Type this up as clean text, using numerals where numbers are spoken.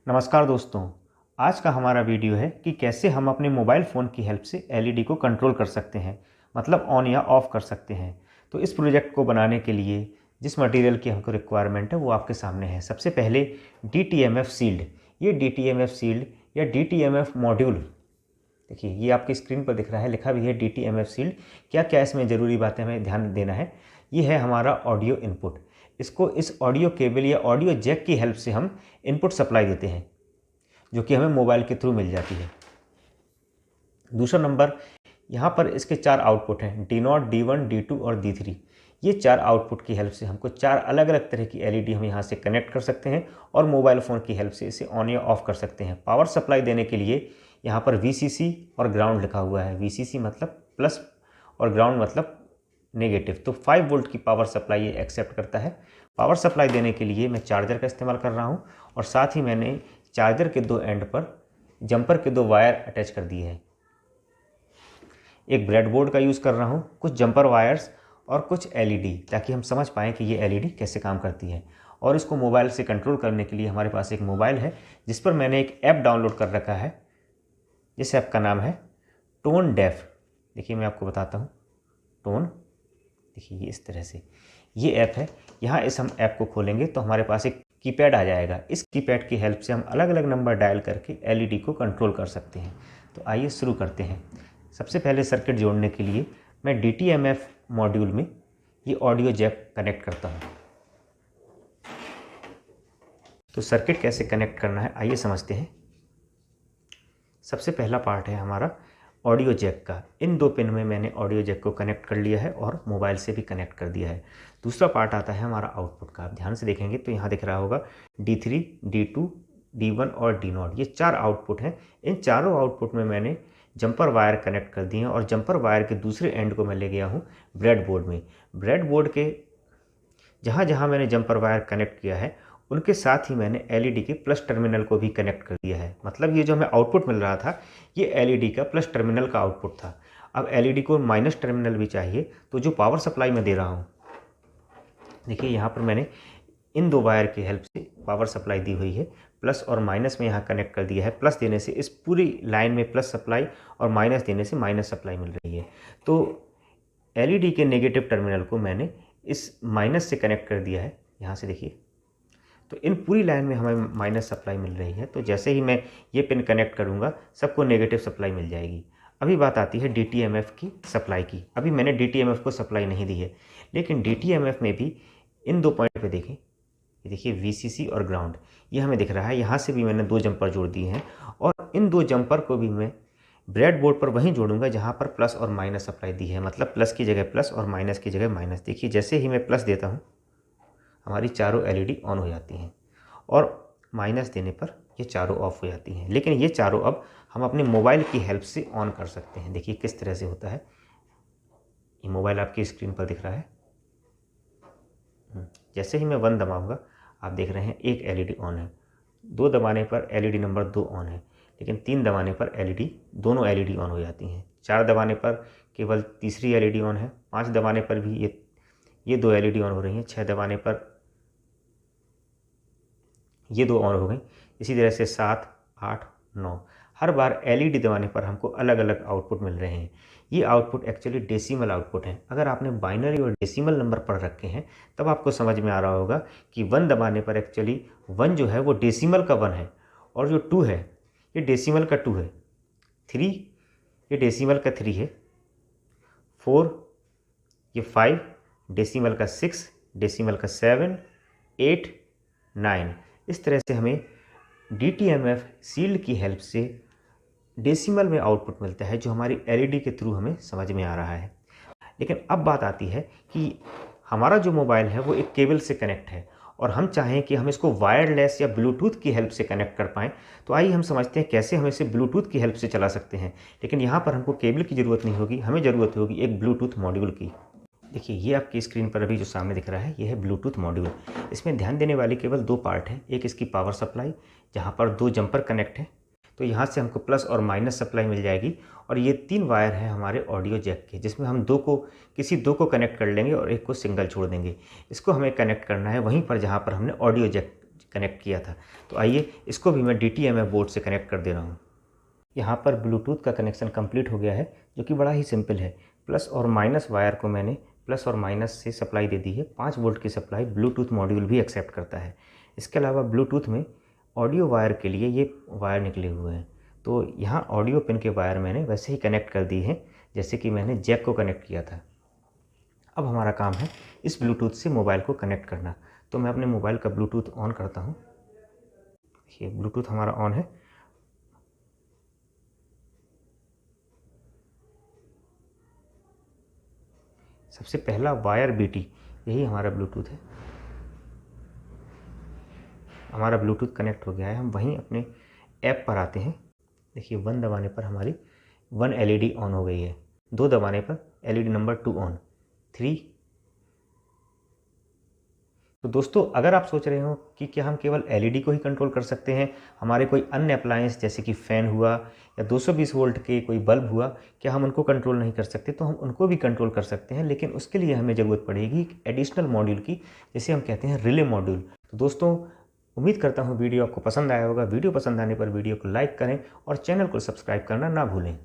नमस्कार दोस्तों। आज का हमारा वीडियो है कि कैसे हम अपने मोबाइल फ़ोन की हेल्प से एलईडी को कंट्रोल कर सकते हैं, मतलब ऑन या ऑफ़ कर सकते हैं। तो इस प्रोजेक्ट को बनाने के लिए जिस मटेरियल की हमको रिक्वायरमेंट है वो आपके सामने है। सबसे पहले DTMF शील्ड। ये DTMF शील्ड या DTMF मॉड्यूल, देखिए ये आपकी स्क्रीन पर दिख रहा है, लिखा भी है DTMF शील्ड। क्या क्या इसमें ज़रूरी बातें हमें ध्यान देना है। ये है हमारा ऑडियो इनपुट। इसको इस ऑडियो केबल या ऑडियो जैक की हेल्प से हम इनपुट सप्लाई देते हैं, जो कि हमें मोबाइल के थ्रू मिल जाती है। दूसरा नंबर, यहाँ पर इसके 4 आउटपुट हैं, D0, D1, D2 और D3। ये 4 आउटपुट की हेल्प से हमको 4 अलग अलग तरह की एलईडी हम यहाँ से कनेक्ट कर सकते हैं और मोबाइल फ़ोन की हेल्प से इसे ऑन या ऑफ़ कर सकते हैं। पावर सप्लाई देने के लिए यहाँ पर VCC और ग्राउंड लिखा हुआ है। VCC मतलब प्लस और ग्राउंड मतलब नेगेटिव। तो 5 वोल्ट की पावर सप्लाई ये एक्सेप्ट करता है। पावर सप्लाई देने के लिए मैं चार्जर का इस्तेमाल कर रहा हूँ और साथ ही मैंने चार्जर के 2 एंड पर जंपर के 2 वायर अटैच कर दिए हैं। एक ब्रेडबोर्ड का यूज़ कर रहा हूँ, कुछ जंपर वायर्स और कुछ एलईडी, ताकि हम समझ पाएँ कि ये एलईडी कैसे काम करती है। और इसको मोबाइल से कंट्रोल करने के लिए हमारे पास एक मोबाइल है जिस पर मैंने एक ऐप डाउनलोड कर रखा है। जिस ऐप का नाम है टोन डेफ। देखिए मैं आपको बताता हूँ। टोन, देखिए ये इस तरह से ये ऐप है। यहाँ इस हम ऐप को खोलेंगे तो हमारे पास एक कीपैड आ जाएगा। इस कीपैड की हेल्प से हम अलग अलग नंबर डायल करके एलईडी को कंट्रोल कर सकते हैं। तो आइए शुरू करते हैं। सबसे पहले सर्किट जोड़ने के लिए मैं DTMF मॉड्यूल में ये ऑडियो जैक कनेक्ट करता हूँ। तो सर्किट कैसे कनेक्ट करना है आइए समझते हैं। सबसे पहला पार्ट है हमारा ऑडियो जैक का। इन 2 पिन में मैंने ऑडियो जैक को कनेक्ट कर लिया है और मोबाइल से भी कनेक्ट कर दिया है। दूसरा पार्ट आता है हमारा आउटपुट का। आप ध्यान से देखेंगे तो यहाँ दिख रहा होगा D3, D2, D1 और D0। ये 4 आउटपुट हैं। इन चारों आउटपुट में मैंने जंपर वायर कनेक्ट कर दिए हैं और जंपर वायर के दूसरे एंड को मैं ले गया हूँ ब्रेडबोर्ड में। ब्रेडबोर्ड के जहाँ जहाँ मैंने जंपर वायर कनेक्ट किया है उनके साथ ही मैंने एलईडी के प्लस टर्मिनल को भी कनेक्ट कर दिया है। मतलब ये जो हमें आउटपुट मिल रहा था ये एलईडी का प्लस टर्मिनल का आउटपुट था। अब एलईडी को माइनस टर्मिनल भी चाहिए, तो जो पावर सप्लाई मैं दे रहा हूँ, देखिए यहाँ पर मैंने इन 2 वायर की हेल्प से पावर सप्लाई दी हुई है। प्लस और माइनस में यहाँ कनेक्ट कर दिया है। प्लस देने से इस पूरी लाइन में प्लस सप्लाई और माइनस देने से माइनस सप्लाई मिल रही है। तो एलईडी के नेगेटिव टर्मिनल को मैंने इस माइनस से कनेक्ट कर दिया है। यहाँ से देखिए तो इन पूरी लाइन में हमें माइनस सप्लाई मिल रही है। तो जैसे ही मैं ये पिन कनेक्ट करूँगा सबको नेगेटिव सप्लाई मिल जाएगी। अभी बात आती है DTMF की सप्लाई की। अभी मैंने DTMF को सप्लाई नहीं दी है, लेकिन DTMF में भी इन 2 पॉइंट पे देखें, ये देखिए VCC और ग्राउंड ये हमें दिख रहा है। यहाँ से भी मैंने 2 जंपर जोड़ दिए हैं और इन 2 जंपर को भी मैं ब्रेडबोर्ड पर वहीं जोड़ूंगा जहाँ पर प्लस और माइनस सप्लाई दी है। मतलब प्लस की जगह प्लस और माइनस की जगह माइनस। देखिए जैसे ही मैं प्लस देता हूँ हमारी चारों एलईडी ऑन हो जाती हैं और माइनस देने पर ये चारों ऑफ हो जाती हैं। लेकिन ये चारों अब हम अपने मोबाइल की हेल्प से ऑन कर सकते हैं। देखिए किस तरह से होता है। ये मोबाइल आपकी स्क्रीन पर दिख रहा है। जैसे ही मैं 1 दबाऊंगा आप देख रहे हैं एक एलईडी ऑन है। 2 दबाने पर एलईडी नंबर 2 ऑन है, लेकिन 3 दबाने पर दोनों एलईडी ऑन हो जाती हैं। 4 दबाने पर केवल तीसरी एलईडी ऑन है। 5 दबाने पर भी ये 2 एलईडी ऑन हो रही हैं। 6 दबाने पर ये 2 ऑन हो गई। इसी तरह से 7, 8, 9 हर बार एलईडी दबाने पर हमको अलग अलग आउटपुट मिल रहे हैं। ये आउटपुट एक्चुअली डेसिमल आउटपुट है। अगर आपने बाइनरी और डेसिमल नंबर पढ़ रखे हैं तब आपको समझ में आ रहा होगा कि 1 दबाने पर एक्चुअली 1 जो है वो डेसिमल का 1 है और जो 2 है ये डेसिमल का 2 है। 3 ये डेसिमल का 3 है। 4 ये 5, डेसिमल का 6, डेसिमल का 7, 8, 9। इस तरह से हमें DTMF शील्ड की हेल्प से डेसिमल में आउटपुट मिलता है, जो हमारी एलईडी के थ्रू हमें समझ में आ रहा है। लेकिन अब बात आती है कि हमारा जो मोबाइल है वो एक केबल से कनेक्ट है और हम चाहें कि हम इसको वायरलेस या ब्लूटूथ की हेल्प से कनेक्ट कर पाएँ। तो आइए हम समझते हैं कैसे हम इसे ब्लूटूथ की हेल्प से चला सकते हैं। लेकिन यहाँ पर हमको केबल की ज़रूरत नहीं होगी, हमें ज़रूरत होगी एक ब्लूटूथ मॉड्यूल की। देखिए ये आपकी स्क्रीन पर अभी जो सामने दिख रहा है ये है ब्लूटूथ मॉड्यूल। इसमें ध्यान देने वाली केवल 2 पार्ट हैं। एक इसकी पावर सप्लाई जहाँ पर 2 जंपर कनेक्ट हैं, तो यहाँ से हमको प्लस और माइनस सप्लाई मिल जाएगी। और ये 3 वायर हैं हमारे ऑडियो जैक के, जिसमें हम किसी 2 को कनेक्ट कर लेंगे और एक को सिंगल छोड़ देंगे। इसको हमें कनेक्ट करना है वहीं पर जहाँ पर हमने ऑडियो जैक कनेक्ट किया था। तो आइए इसको भी मैं DTMF बोर्ड से कनेक्ट कर दे रहा हूँ। यहाँ पर ब्लूटूथ का कनेक्शन कंप्लीट हो गया है, जो कि बड़ा ही सिंपल है। प्लस और माइनस वायर को मैंने प्लस और माइनस से सप्लाई दे दी है। 5 वोल्ट की सप्लाई ब्लूटूथ मॉड्यूल भी एक्सेप्ट करता है। इसके अलावा ब्लूटूथ में ऑडियो वायर के लिए ये वायर निकले हुए हैं, तो यहाँ ऑडियो पिन के वायर मैंने वैसे ही कनेक्ट कर दी है जैसे कि मैंने जैक को कनेक्ट किया था। अब हमारा काम है इस ब्लूटूथ से मोबाइल को कनेक्ट करना। तो मैं अपने मोबाइल का ब्लूटूथ ऑन करता हूँ। देखिए ब्लूटूथ हमारा ऑन है। सबसे पहला वायर BT, यही हमारा ब्लूटूथ है। हमारा ब्लूटूथ कनेक्ट हो गया है। हम वहीं अपने ऐप पर आते हैं। देखिए 1 दबाने पर हमारी 1 LED ऑन हो गई है, 2 दबाने पर LED नंबर 2 ऑन, 3। तो दोस्तों अगर आप सोच रहे हो कि क्या हम केवल LED को ही कंट्रोल कर सकते हैं, हमारे कोई अन्य अप्लायंस जैसे कि फ़ैन हुआ या 220 वोल्ट के कोई बल्ब हुआ, क्या हम उनको कंट्रोल नहीं कर सकते? तो हम उनको भी कंट्रोल कर सकते हैं, लेकिन उसके लिए हमें ज़रूरत पड़ेगी एक एडिशनल मॉड्यूल की, जिसे हम कहते हैं रिले मॉड्यूल। तो दोस्तों उम्मीद करता हूँ वीडियो आपको पसंद आया होगा। वीडियो पसंद आने पर वीडियो को लाइक करें और चैनल को सब्सक्राइब करना ना भूलें।